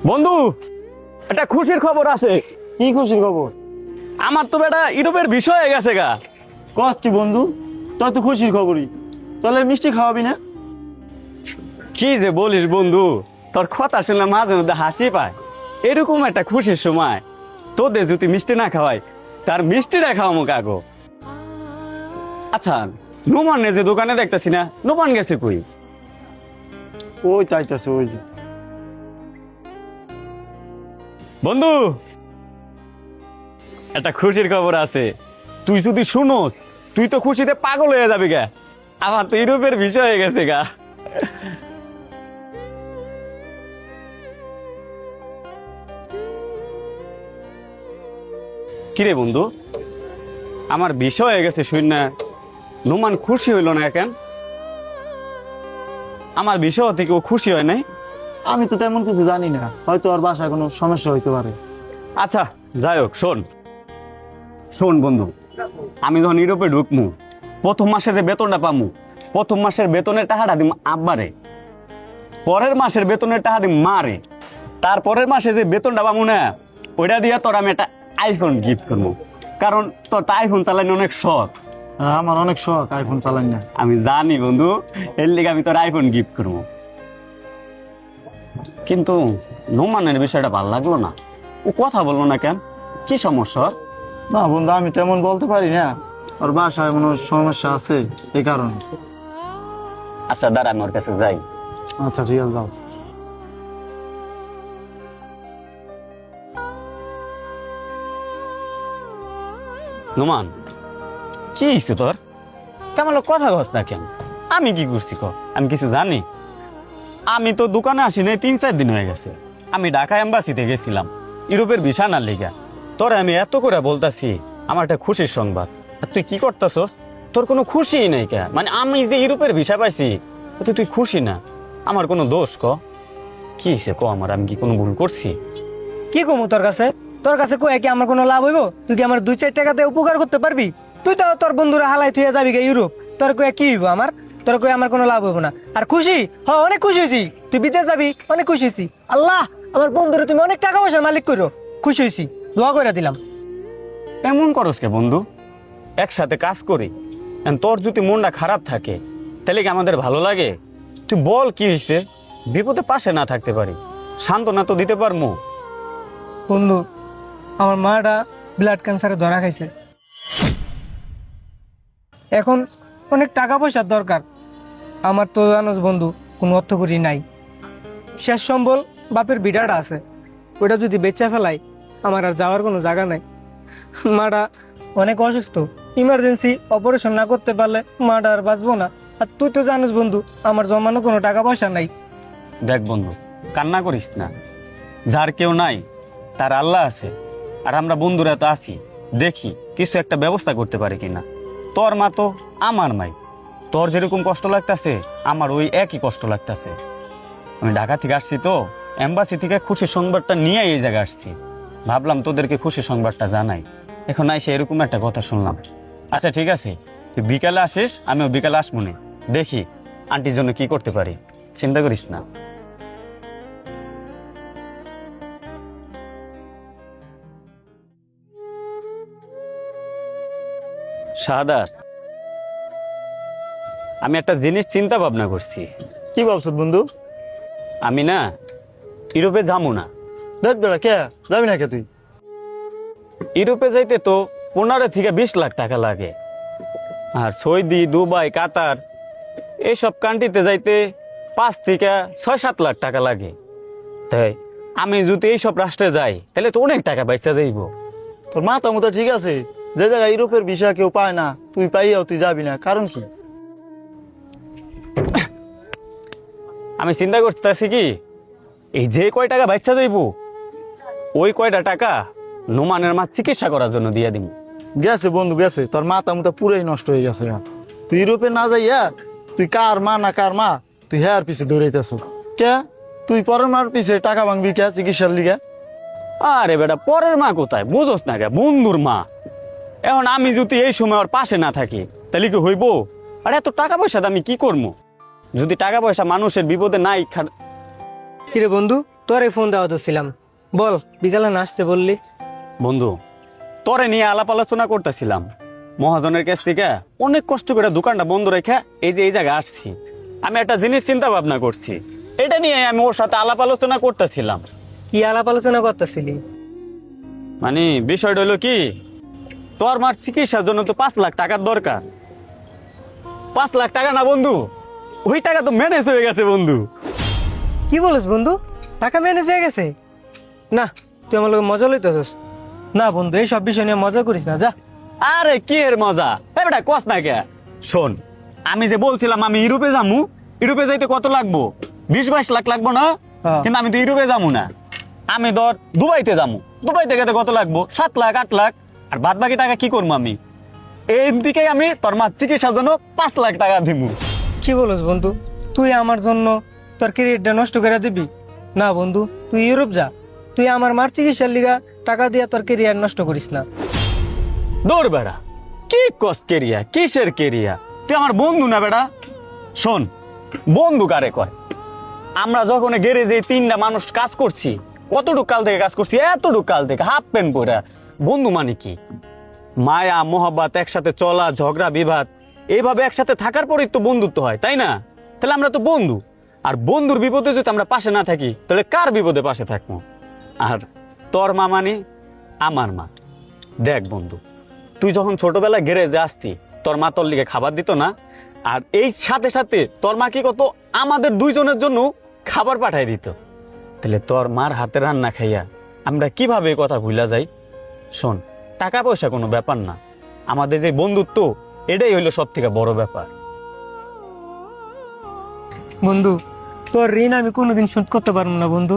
বন্ধু, একটা খুশির খবর আছে। কি খুশির খবর? আমার তো বেটা ইউরোপের বিষয় হয়ে গেছে গা। কস কি বন্ধু, তোর তো খুশির খবরই। তাহলে মিষ্টি খাওয়াবি না? কি যে বলিস বন্ধু, তোর কথা শুনলে মাঝে মধ্যে হাসি পায়। এরকম একটা খুশির সময় তোদের যদি মিষ্টি না খাওয়াই, তার মিষ্টিটা খাওয়ামো কাগো। আচ্ছা, নোমানে যে দোকানে দেখতেছি না, নোমান গেছে কই? ওই তাইতাছে ওই যে। বন্ধু, একটা খুশির খবর আছে। তুই যদি শুনোস, তুই তো খুশিতে পাগল হয়ে যাবি গা। আমার তো ইউরোপের বিষয় হয়ে গেছে গা। কিরে বন্ধু, আমার বিষয় হয়ে গেছে শুন না, নোমান খুশি হইল না কেন? আমার বিষয় থেকে ও খুশি হয় নাই? আমি তো তেমন কিছু জানি না, হয়তো ওর বাসায় কোনো সমস্যা হইতে পারে। আচ্ছা যাই হোক, শোন শোন বন্ধু, আমি যখন ইউরোপে ঢুকমু, প্রথম মাসে যে বেতনটা পামু, প্রথম মাসের বেতনের টাকাটা দিম আব্বারে, পরের মাসের বেতনের টাকা দিম মারে, তারপরের মাসে যে বেতনটা পামু না, ওইটা দিয়ে তোর আমি একটা আইফোন গিফট করবো। কারণ তোর তো আইফোন চালানো অনেক শখ। আমার অনেক শখ আইফোন চালাই না। আমি জানি বন্ধু, এর লিগে আমি তোর আইফোন গিফট করবো। কিন্তু নোমানের বিষয়টা ভালো লাগলো না। ও কথা বললো না কেন? কি সমস্যা ওর? না বন্ধু, আমি তেমন বলতে পারি না, ওর বাসায় কোনো সমস্যা আছে এই কারণে। আচ্ছা দাঁড়া, আমি ওর কাছে যাই। আচ্ছা ঠিক আছে, যাও। নোমান, কি হয়েছে তোর? তেমন কথা কস না কেন? আমি কি করছি ক? আমি কিছু জানি? আমি তো দোকানে আসি নাই 3-4 দিন হয়ে গেছে। আমি ঢাকা এম্বাসিতে গেছিলাম ইউরোপের ভিসা না লিগা। তোর আমি এত করে বলতাছি আমার একটা খুশির সংবাদ, আর তুই কি করতাছস? তোর কোনো খুশি নেই কে? মানে আমি যে ইউরোপের ভিসা পাইছি, ওতে তুই খুশি না? আমার কোনো দোষ ক? কি হয়েছে ক আমার? আমি কি কোনো ভুল করছি? কি কমু তোর কাছে? তোর কাছে কয়ে কি আমার কোনো লাভ হইব? তুই কি আমার 2-4 টাকাতে উপকার করতে পারবি? তুই তো তোর বন্ধুরা হালাই তুই যাবি গে ইউরোপ, তোর কয়ে কি হইব আমার? তোর কয়ে আমার কোনো লাভ হইব না। আর খুশি অনেক খুশি হয়েছি, তুই বিদেশ যাবি অনেক খুশি হয়েছি। আল্লাহ আমার বন্ধুরা তুমি অনেক টাকা পয়সার মালিক করো, খুশি হয়েছি, দোয়া করে দিলাম। এমন করস কে বন্ধু? একসাথে কাজ করি, এখন তোর যদি মনটা খারাপ থাকে তাহলে কি আমাদের ভালো লাগে? তুই বল কি হয়েছে? বিপদে পাশে না থাকতে পারি, সান্ত্বনা তো দিতে পারবো। বন্ধু, আমার মাটা ব্লাড ক্যান্সারে ধরা খাইছে, এখন অনেক টাকা পয়সার দরকার। আমার তো জানোস বন্ধু, কোনো অর্থকরী নাই। শেষ সম্বল বাপের বিড়াটা আছে, ওটা যদি বেচা ফেলাই আমার আর যাওয়ার কোনো জায়গা নাই। মাটা অনেক অসুস্থ, ইমার্জেন্সি অপারেশন না করতে পারলে মাটা আর বাঁচবো না। আর তুই তো জানিস বন্ধু, আমার জমানো কোনো টাকা পয়সা নাই। দেখ বন্ধু, কান্না করিস না। যার কেউ নাই তার আল্লাহ আছে, আর আমরা বন্ধুরা তো আছি, দেখি কিছু একটা ব্যবস্থা করতে পারি কিনা। তোর মা তো আমার মাই, তোর যেরকম কষ্ট লাগতেছে আমার ওই একই কষ্ট লাগতেছে। আমি ঢাকা থেকে আসছি তো, এম্বাসি থেকে খুশি সংবাদটা নিয়ে এই জায়গায় আসছি। ভাবলাম তোদেরকে খুশি সংবাদটা জানাই। এখন আইসে এরকম একটা কথা শুনলাম। আচ্ছা ঠিক আছে, তুই বিকালে আসিস, আমিও বিকালে আসবো নে। দেখি আন্টির জন্য কি করতে পারি, চিন্তা করিস না। শাহাদাত, আমি একটা জিনিস চিন্তা ভাবনা করছি। কি ভাবছ বন্ধু? আমি না ইউরোপে যাবো না। দেখ বেড়া, কে যাবি না কে তুই? ইউরোপে যাইতে তো 15 থেকে 20 লাখ টাকা লাগে, আর সৌদি, দুবাই, কাতার এইসব কান্ট্রিতে যাইতে 5 থেকে 6-7 লাখ টাকা লাগে। তাই আমি যদি এইসব রাষ্ট্রে যাই তাহলে তো অনেক টাকা বাইচা যাইব। তোর মাথা মতো ঠিক আছে, যে জায়গায় ইউরোপের ভিসা কেউ পায় না, তুই পাইয়াও তুই যাবি না, কারণ কি? আমি চিন্তা করতেছি কি, এই যে কয় টাকা বাইচা যাইব, ওই কয়টা টাকা নোমানের মা চিকিৎসা করার জন্য দিয়ে দিব। গেছে বন্ধু গেছে, তোর মাথা মুথা পুরাই নষ্ট হয়ে গেছে। তুই ইউরোপে না যাইয়া তুই কার মা না কার মা, তুই হ্যার পিছে দৌড়াইতেছ কে? তুই পরের মার পিছে টাকা ভাঙবি কে চিকিৎসার লিগে? আরে বেটা, পরের মা কোথায় বুঝোস না কে? বন্ধুর মা। এখন আমি যদি এই সময় ওর পাশে না থাকি তাহলে কি হইব? আর এত টাকা পয়সা আমি কি করবো? যদি টাকা পয়সা মানুষের বিপদে নাই কিরে বন্ধু, তোরে ফোন দেওয়া তো ছিলাম, বল বিকালে না আসতে বললি। বন্ধু, তোরে নিয়ে আলাপ আলোচনা করতেছিলাম। মহাজনের কাছ থেকে অনেক কষ্ট করে দোকানটা বন্ধ রেখে এই যে এই জায়গায় আসছি। আমি একটা জিনিস চিন্তা ভাবনা করছি, এটা নিয়ে আমি ওর সাথে আলাপ আলোচনা করতেছিলাম। কি আলাপ আলোচনা করতেছিলি? মানে বিষয়টা হলো কি, তোর মার চিকিৎসার জন্য তো 5 লাখ টাকার দরকার। 5 লাখ টাকা না বন্ধু, ওই টাকা তো ম্যানেজ হয়ে গেছে বন্ধু। কি বলিস বন্ধু, টাকা ম্যানেজ হয়ে গেছে? না, তুই আমার লোক মজা লইতেছিস। না বন্ধু, এই সব বিষয় নিয়ে মজা করিস না, যা। আরে কি এর মজা, বেটা কস না কে। শোন, আমি যে বলছিলাম আমি ইউরোপে যামু, ইউরোপে যাইতে কত লাগবো? 20-22 লাখ লাগবো না? হ্যাঁ। কিন্তু আমি তো ইউরোপে যামু না, আমি ধর দুবাইতে যামু। দুবাইতে গেতে কত লাগবো? 7 লাখ 8 লাখ। আর বাদ বাকি টাকা কি করবো আমি? এই দিকে আমি তোর মা চিকিৎসার জন্য 5 লাখ টাকা দিব। কি বলিস বন্ধু, তুই আমার জন্য তোর ক্রেডিটটা নষ্ট করে দিবি? না বন্ধু, তুই ইউরোপ যা, তুই আমার মার চিকিৎসার লিগা টাকা দিয়া তোর কেরিয়ার নষ্ট করিস না। দৌড় বেড়া, কি কস কেরিয়া, কিসের কেরিয়া? তুই আমার বন্ধু না বেড়া? শোন, বন্ধু কারে কয়? আমরা যখন গ্যারেজে 3টা মানুষ কাজ করছি, কতটুক কাল থেকে কাজ করছি, এতটুক কাল থেকে হাফ প্যান্ট পরা। বন্ধু মানে কি? মায়া মোহাব্বত, একসাথে চলা, ঝগড়া বিবাদ, এইভাবে একসাথে থাকার পরেই তো বন্ধুত্ব হয়, তাই না? তাহলে আমরা তো বন্ধু। আর বন্ধুর বিপদে যদি আমরা পাশে না থাকি, তাহলে কার বিপদে পাশে থাকবো? আর তোর মা মানে আমার মা। দেখ বন্ধু, তুই যখন ছোটবেলায় গ্যারেজে আসতি, তোর মা তোর লিগে খাবার দিত না? আর এই সাথে সাথে তোর মা কি কত, আমাদের দুইজনের জন্য খাবার পাঠাই দিত। তাহলে তোর মার হাতে রান্না খাইয়া আমরা কিভাবে এই কথা ভুলা যাই? শোন, টাকা পয়সা কোনো ব্যাপার না, আমাদের যে বন্ধুত্ব, এটাই হইলো সব থেকে বড় ব্যাপার। বন্ধু, তোর ঋণ আমি কোনোদিন শোধ করতে পারবো না বন্ধু।